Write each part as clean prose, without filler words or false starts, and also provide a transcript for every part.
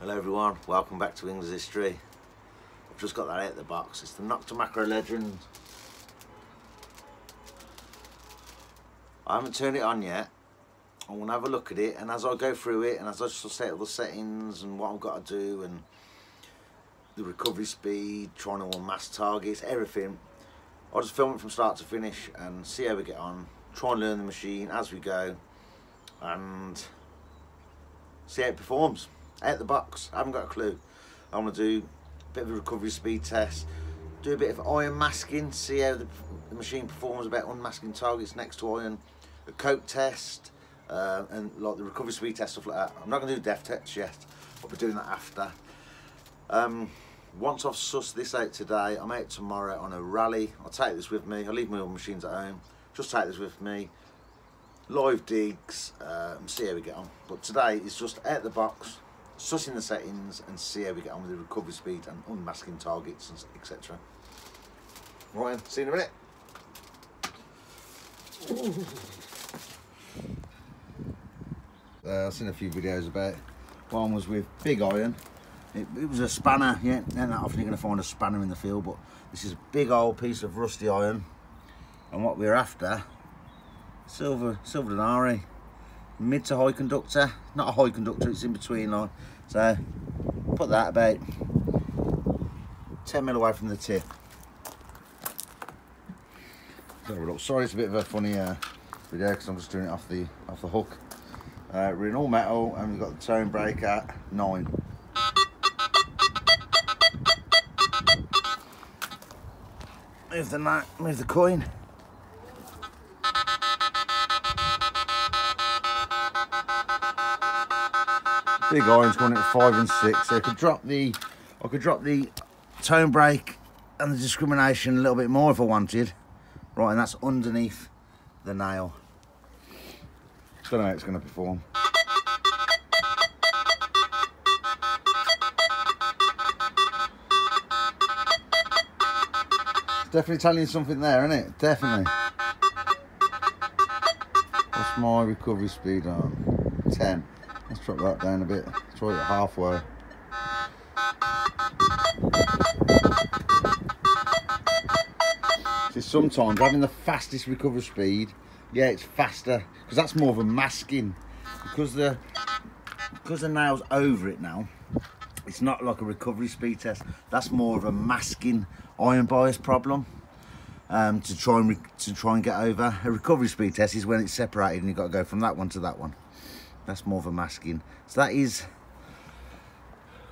Hello everyone, welcome back to English History. I've just got that out of the box. It's the Nokta Macro Legend. I haven't turned it on yet. I want to have a look at it, and as I go through it and as I just set all the settings and what I've got to do and the recovery speed, trying to unmask targets, everything, I'll just film it from start to finish and see how we get on. Try and learn the machine as we go and see how it performs. Out the box, I haven't got a clue. I want to do a bit of a recovery speed test, do a bit of iron masking, see how the machine performs about unmasking targets next to iron, a coat test, and like the recovery speed test, stuff like that. I'm not going to do depth tests yet, I'll be doing that after. Once I've sussed this out today, I'm out tomorrow on a rally. I'll take this with me. I'll leave my other machines at home, just take this with me, live digs, and see how we get on. But today is just out the box, sussing the settings and see how we get on with the recovery speed and unmasking targets, etc. Right then, see you in a minute. I've seen a few videos about it. One was with big iron. It was a spanner. Yeah, not often you're going to find a spanner in the field, but this is a big old piece of rusty iron. And what we're after, silver denari. Mid to high conductor, not a high conductor, it's in between line. So put that about 10 mil away from the tip. Sorry, it's a bit of a funny video because I'm just doing it off the hook. We're in all metal and we've got the tone brake at 9. Move the coin. Big iron's going at 5 and 6, so I could drop the tone brake and the discrimination a little bit more if I wanted. Right, and that's underneath the nail. Don't know how it's going to perform. It's definitely telling you something there, isn't it? Definitely. What's my recovery speed on? 10. Let's drop that down a bit. Try it halfway. See, sometimes having the fastest recovery speed, yeah, it's faster because that's more of a masking. Because the nail's over it now, it's not like a recovery speed test. That's more of a masking iron bias problem. To try and get over. A recovery speed test is when it's separated and you've got to go from that one to that one. That's more of a masking. So that is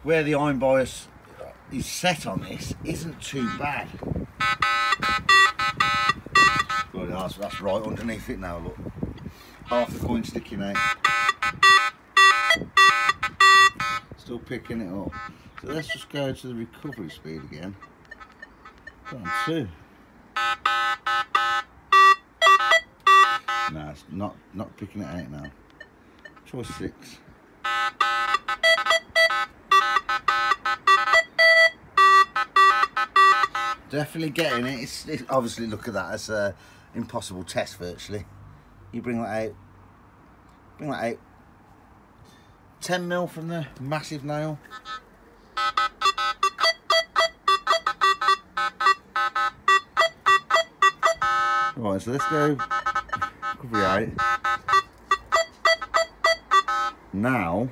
where the iron bias is set on this. Isn't too bad. Well, that's right underneath it now. Look, half the coin sticking out. Still picking it up. So let's just go to the recovery speed again. Down 2. No, it's not picking it out now. Try 6. Definitely getting it. It's obviously, look at that. It's an impossible test virtually. You bring that out. Bring that out. 10 mil from the massive nail. Right, so let's go recovery out. Now,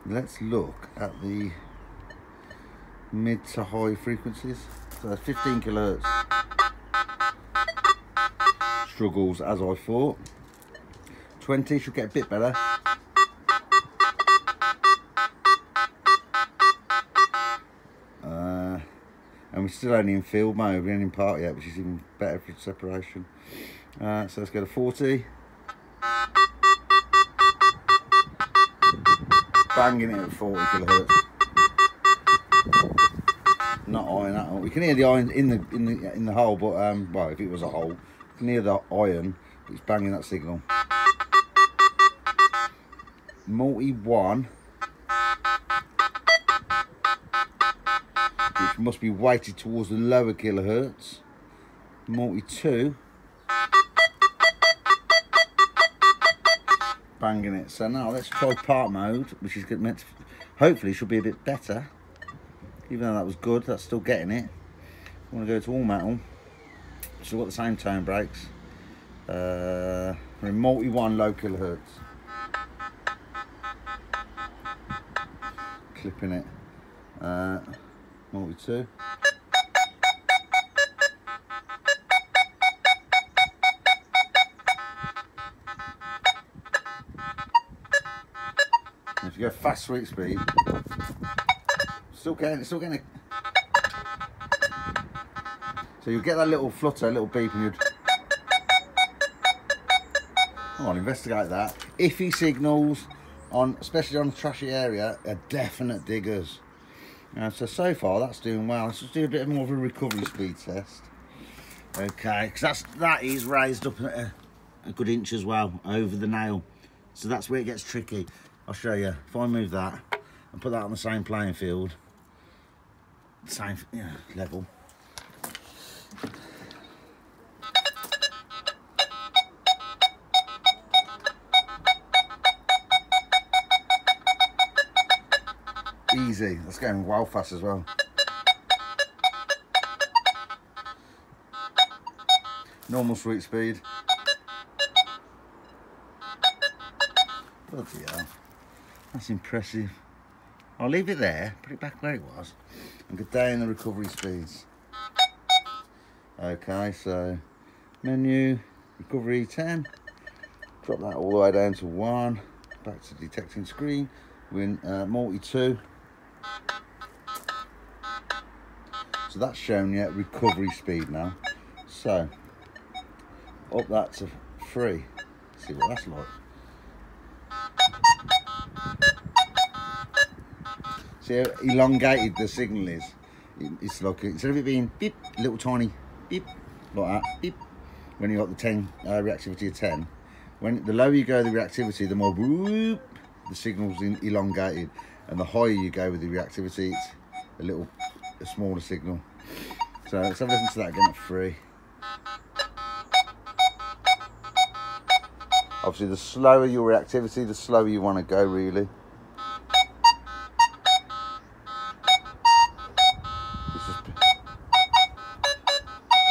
let's look at the mid to high frequencies. So 15 kilohertz. Struggles as I thought. 20 should get a bit better. And we're still only in field mode, we're only in part yet, which is even better for separation. So let's go to 40. Banging it at 40 kilohertz. Not iron at all. We can hear the iron in the hole, but well, if it was a hole, you can hear the iron, but it's banging that signal. Multi 1, which must be weighted towards the lower kilohertz. Multi 2. Banging it. So now let's try part mode, which is meant to hopefully should be a bit better. Even though that was good, that's still getting it. I want to go to all metal. Still got the same tone brakes. We're in multi-1 low kilohertz. Clipping it. Multi-2. If you go fast sweet speed, still getting it. So you'll get that little flutter, little beep, and you'd. I'll investigate that. Iffy signals on, especially on a trashy area, are definite diggers. So far that's doing well. Let's just do a bit more of a recovery speed test. Okay, because that is raised up a good inch as well over the nail. So that's where it gets tricky. I'll show you. If I move that and put that on the same playing field, same level. Easy. That's going well fast as well. Normal sweet speed. Bloody hell. That's impressive. I'll leave it there, put it back where it was, and go down the recovery speeds. Okay, so menu, recovery 10. Drop that all the way down to 1. Back to detecting screen. We're in multi-2. So that's showing you recovery speed now. So up that to 3. See what that's like. See how elongated the signal is. It's like, instead of it being beep, little tiny beep, like that, beep, when you got the 10 reactivity of 10, when the lower you go the reactivity, the more whoop, the signal's elongated, and the higher you go with the reactivity, it's a smaller signal. So let's have a listen to that again at 3. Obviously, the slower your reactivity, the slower you want to go, really. It's just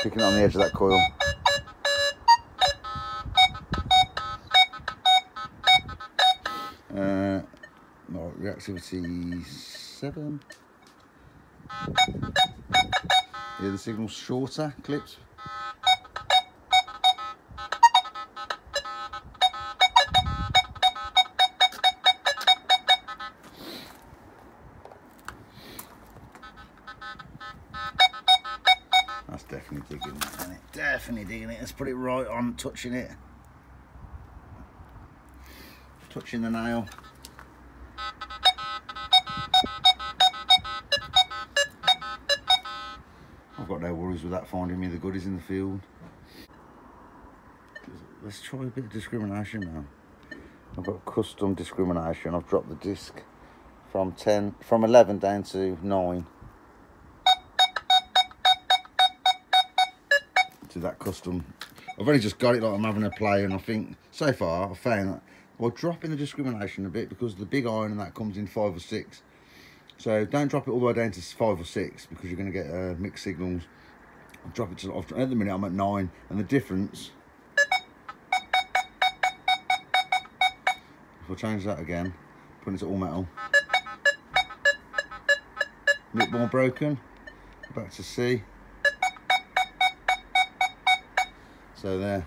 picking it on the edge of that coil. Reactivity 7. Yeah, the signal's shorter, clips. That's definitely digging it, isn't it? Definitely digging it. Let's put it right on, touching it. Touching the nail. I've got no worries with that finding me the goodies in the field. Let's try a bit of discrimination now. I've got custom discrimination. I've dropped the disc from 11 down to 9. To that custom. I've only just got it like I'm having a play, and I think so far I've found that while dropping the discrimination a bit, because the big iron and that comes in 5 or 6. So don't drop it all the way down to 5 or 6 because you're going to get mixed signals. I'll drop it to, at the minute I'm at 9, and the difference, if I change that again, put it to all metal, a bit more broken, back to C. So there.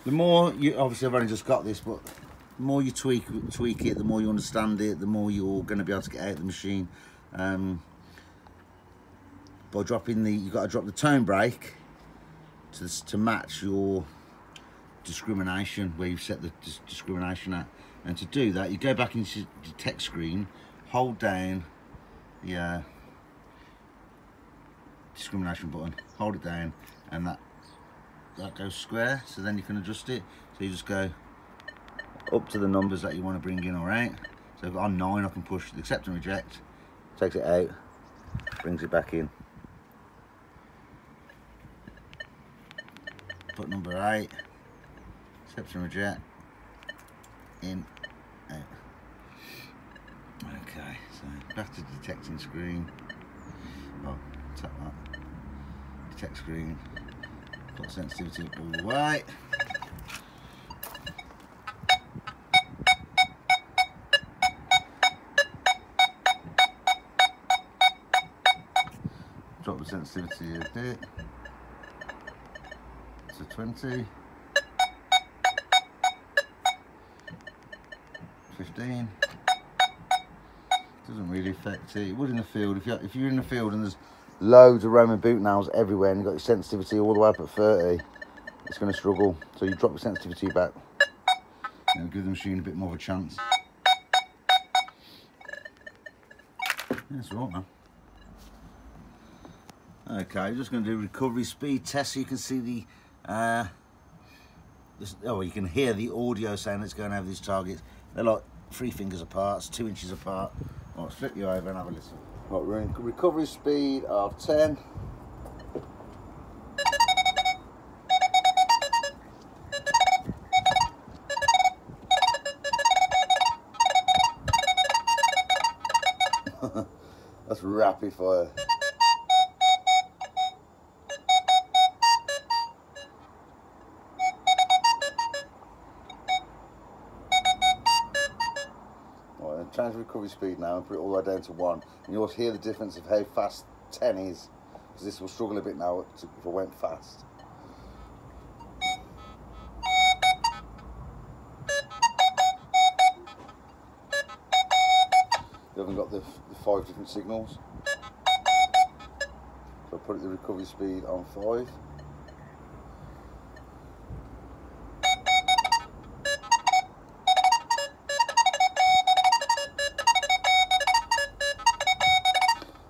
The more you, obviously I've only just got this, but the more you tweak it, the more you understand it, the more you're going to be able to get out of the machine. By dropping you've got to drop the tone brake to match your discrimination, where you've set the discrimination at. And to do that, you go back into the text screen, hold down the discrimination button, hold it down, and that goes square. So then you can adjust it. So you just go up to the numbers that you want to bring in, all right? So on 9, I can push the accept and reject, takes it out, brings it back in. Put number 8, accept and reject, in, out. Okay. Capacitor detecting screen. Oh, tap that. Detect screen. Put sensitivity up all the way. Drop the sensitivity a bit to 20, 15. Doesn't really affect it. It would in the field. If you're in the field and there's loads of Roman boot nails everywhere and you've got your sensitivity all the way up at 30, it's going to struggle. So you drop the sensitivity back and give the machine a bit more of a chance. That's all right, man. Okay, just going to do recovery speed test so you can see the, you can hear the audio saying it's going over these targets. They're like 3 fingers apart, it's 2 inches apart. Right, let's flip you over and have a listen. Right, we're in recovery speed of 10. That's rapid fire. Right, change recovery speed now and put it all the way down to 1. And you'll hear the difference of how fast 10 is, because this will struggle a bit now if I went fast. You haven't got the 5 different signals. So I put the recovery speed on 5.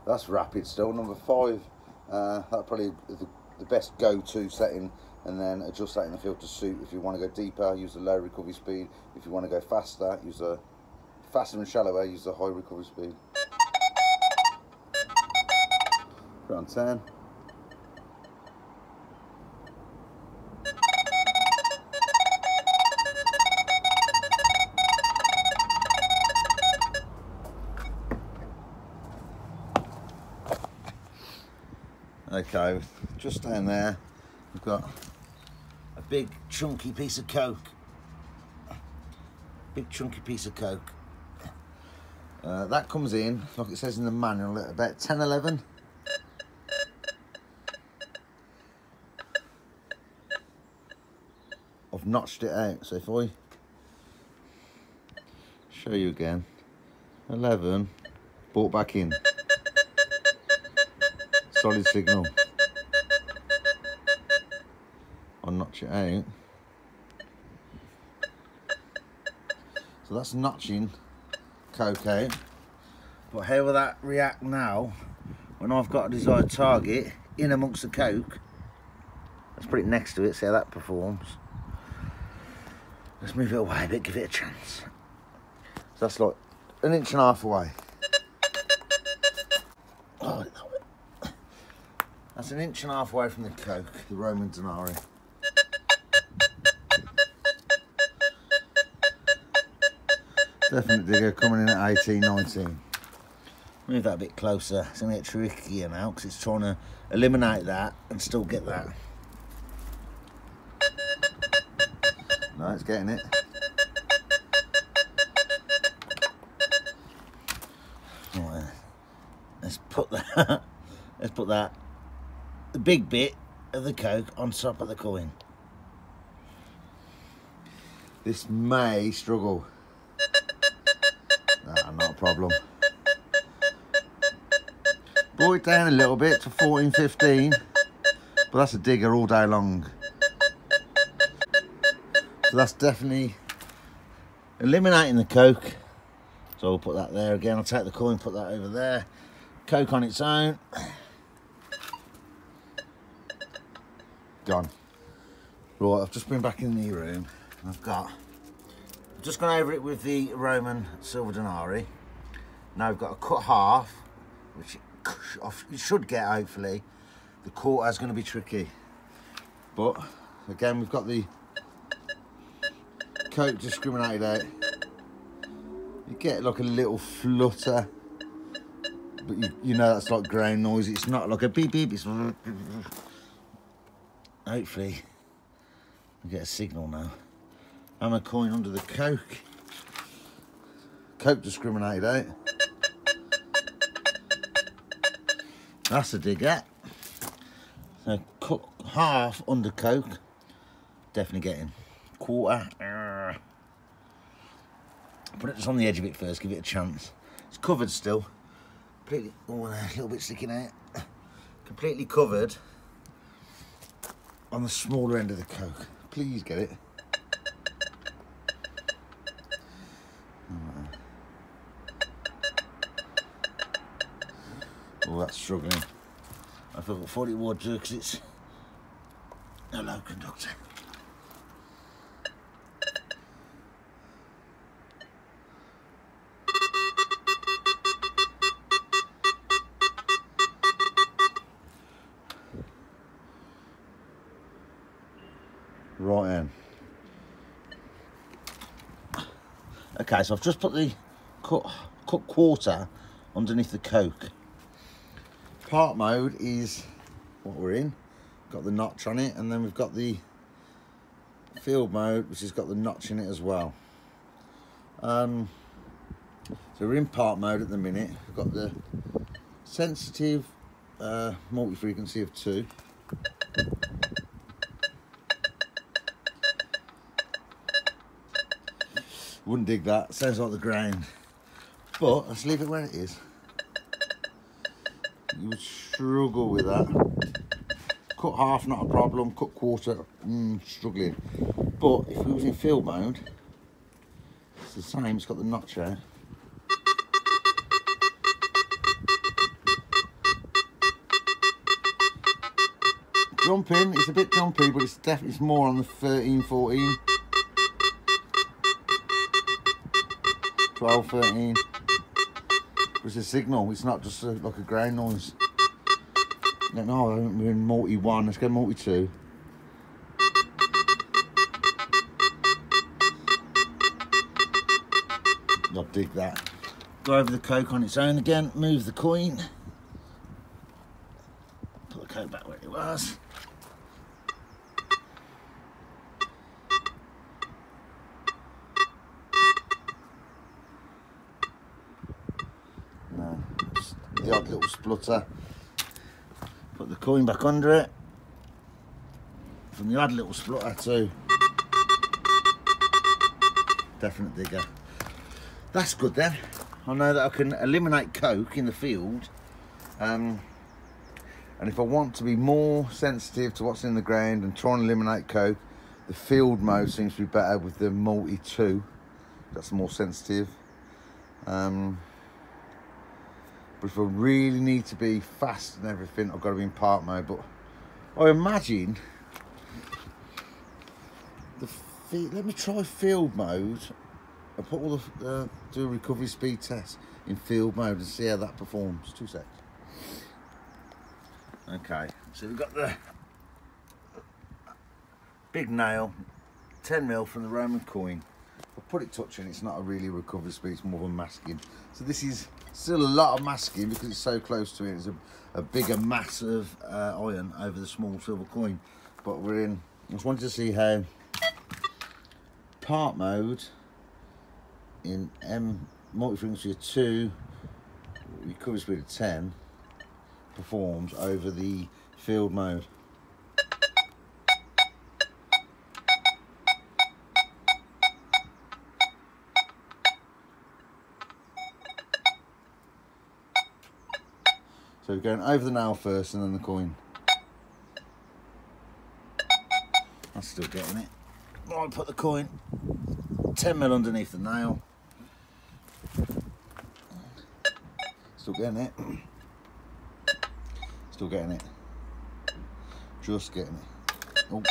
That's rapid still. Number 5, that's probably the best go-to setting, and then adjust that in the field to suit. If you want to go deeper, use the low recovery speed. If you want to go faster, use the faster and shallower, use the high recovery speed. Put it on 10. Okay, just down there, we've got a big chunky piece of coke. Big chunky piece of coke. That comes in, like it says in the manual, at about 10-11. I've notched it out, so if I show you again, 11, brought back in. Solid signal. I'll notch it out. So that's notching coke out. But how will that react now when I've got a desired target in amongst the coke? Let's put it next to it, see how that performs. Let's move it away a bit, give it a chance. So that's like 1.5 inches away. Oh, that's 1.5 inches away from the coke, the Roman denari. Definite digger coming in at 18, 19. Move that a bit closer. It's going to get trickier now because it's trying to eliminate that and still get that. No, it's getting it. Right, let's put that. Let's put that. The big bit of the coke on top of the coin. This may struggle. Nah, not a problem. Brought it down a little bit to 14, 15, but that's a digger all day long. So that's definitely eliminating the coke. So I'll put that there again. I'll take the coin, put that over there. Coke on its own. Gone. Right, I've just been back in the room. I've just gone over it with the Roman silver denari. Now we've got a cut half, which you should get hopefully. The quarter is going to be tricky, but again we've got the coke discriminated out. You get like a little flutter but you know that's like ground noise. It's not like a beep beep. It's hopefully we get a signal now. I'm a coin under the coke. Coke discriminated out. That's a digger. So cut half under coke. Definitely getting quarter. Put it just on the edge of it first. Give it a chance. It's covered still. Completely. Oh, a little bit sticking out. Completely covered on the smaller end of the coke. Please get it. Oh, that's struggling. I thought it would do because it's a low conductor. Right in. Okay, so I've just put the cut quarter underneath the coke. Part mode is what we're in. Got the notch on it, and then we've got the field mode, which has got the notch in it as well. So we're in part mode at the minute. We've got the sensitive multi-frequency of 2. Wouldn't dig that. Sounds like the ground. But let's leave it where it is. You would struggle with that. Cut half, not a problem. Cut quarter, struggling. But if we was in field mode, it's the same. It's got the notch out. Jumping, it's a bit jumpy, but it's definitely more on the 13, 14. 12, 13. It's a signal, it's not just like a ground noise. No, we're in multi 1, let's go multi 2. I'll dig that. Go over the coke on its own again, move the coin. Put the coke back where it was. No, just the odd little splutter. Put the coin back under it. From the odd little splutter too. Definite digger. That's good then. I know that I can eliminate coke in the field. And if I want to be more sensitive to what's in the ground and try and eliminate coke, the field mode seems to be better with the multi 2. That's more sensitive. But if I really need to be fast and everything, I've got to be in part mode. But I imagine let me try field mode. I put all the do a recovery speed test in field mode and see how that performs. 2 seconds. Okay, so we've got the big nail, 10mm from the Roman coin. If I put it touching, it's not a really recovery speed, it's more of a masking. So this is still a lot of masking because it's so close to it. It's a bigger mass of iron over the small silver coin. But we're in, I just wanted to see how part mode in multi-frequency of 2, recovery speed of 10 performs over the field mode. So we're going over the nail first and then the coin. I'm still getting it. I'll put the coin 10mm underneath the nail. Still getting it. Still getting it. Just getting it. Oops.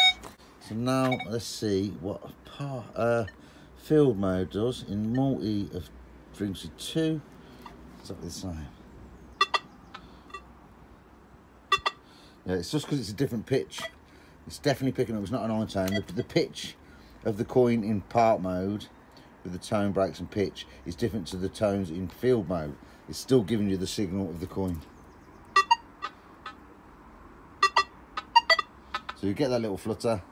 So now let's see what field mode does in multi of frequency 2. Exactly the same. Yeah, it's just because it's a different pitch. It's definitely picking up. It's not an iron tone. The pitch of the coin in part mode with the tone breaks and pitch is different to the tones in field mode. it's still giving you the signal of the coin. So you get that little flutter.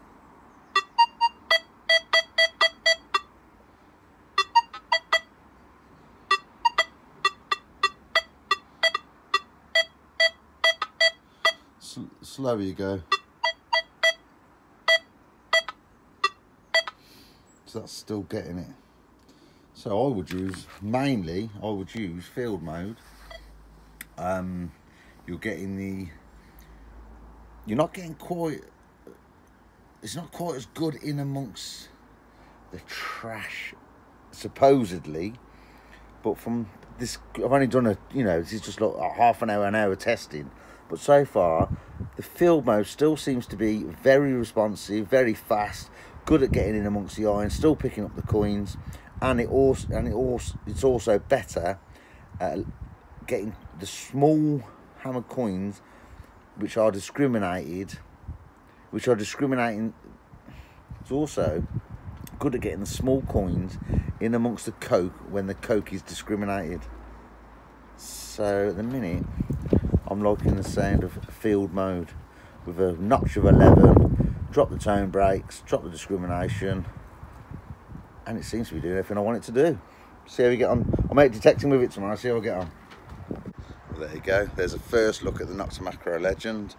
Slower you go. So that's still getting it. So I would use, mainly, I would use field mode. You're getting the, you're not getting quite, it's not quite as good in amongst the trash, supposedly, but from this, I've only done a, you know, this is just like a half an hour testing, but so far, the field mode still seems to be very responsive, very fast, good at getting in amongst the iron, still picking up the coins, and it's also better at getting the small hammered coins, which are discriminating. It's also good at getting the small coins in amongst the coke when the coke is discriminated. So at the minute, I'm liking the sound of field mode with a notch of 11, drop the tone breaks, drop the discrimination, and it seems to be doing everything I want it to do. See how we get on. I'm out detecting with it tomorrow, see how I get on. Well, there you go, there's a first look at the Nokta Macro Legend.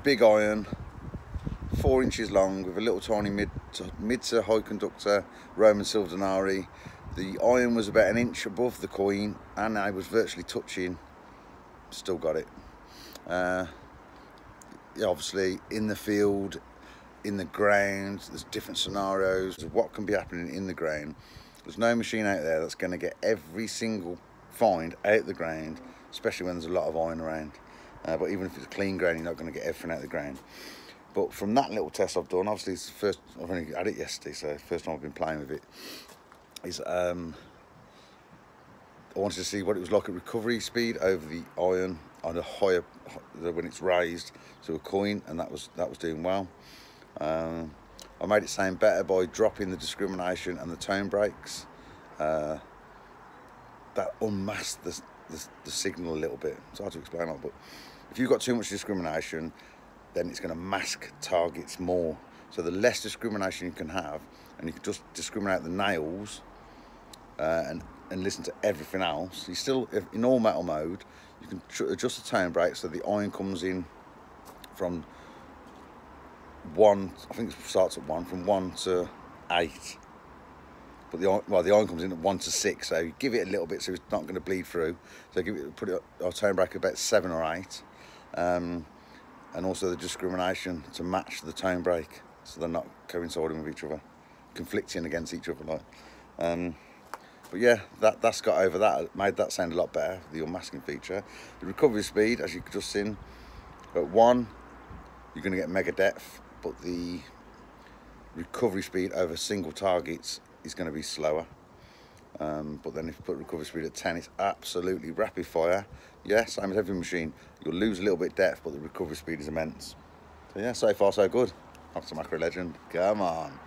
Big iron, 4 inches long, with a little tiny mid to high conductor Roman silver denarii. The iron was about 1 inch above the coin, and I was virtually touching. Still got it. Yeah, obviously in the field, in the ground, there's different scenarios of what can be happening in the ground. There's no machine out there that's going to get every single find out the ground, especially when there's a lot of iron around. But even if it's clean ground, you're not going to get everything out of the ground. But from that little test I've done, obviously it's the first, I've only had it yesterday, so the first time I've been playing with it, is I wanted to see what it was like at recovery speed over the iron on a higher, when it's raised to a coin, and that was doing well. I made it sound better by dropping the discrimination and the tone breaks. That unmasked the signal a little bit. It's hard to explain that, but if you've got too much discrimination, then it's going to mask targets more. So the less discrimination you can have, and you can just discriminate the nails and listen to everything else. You still, in all metal mode, you can adjust the tone break so the iron comes in from 1, I think it starts at 1, from 1 to 8. But the iron comes in at 1 to 6, so you give it a little bit so it's not going to bleed through. So put our tone break about 7 or 8, and also the discrimination to match the tone break, so they're not coinciding with each other, conflicting against each other. Like, but yeah, that's got over that. Made that sound a lot better. The unmasking feature, the recovery speed, as you could just seen, at 1, you're going to get mega depth, but the recovery speed over single targets is going to be slower. But then if you put recovery speed at 10, it's absolutely rapid fire. Yeah, same as every machine. You'll lose a little bit depth, but the recovery speed is immense. So yeah, so far so good. Nokta Macro Legend, come on.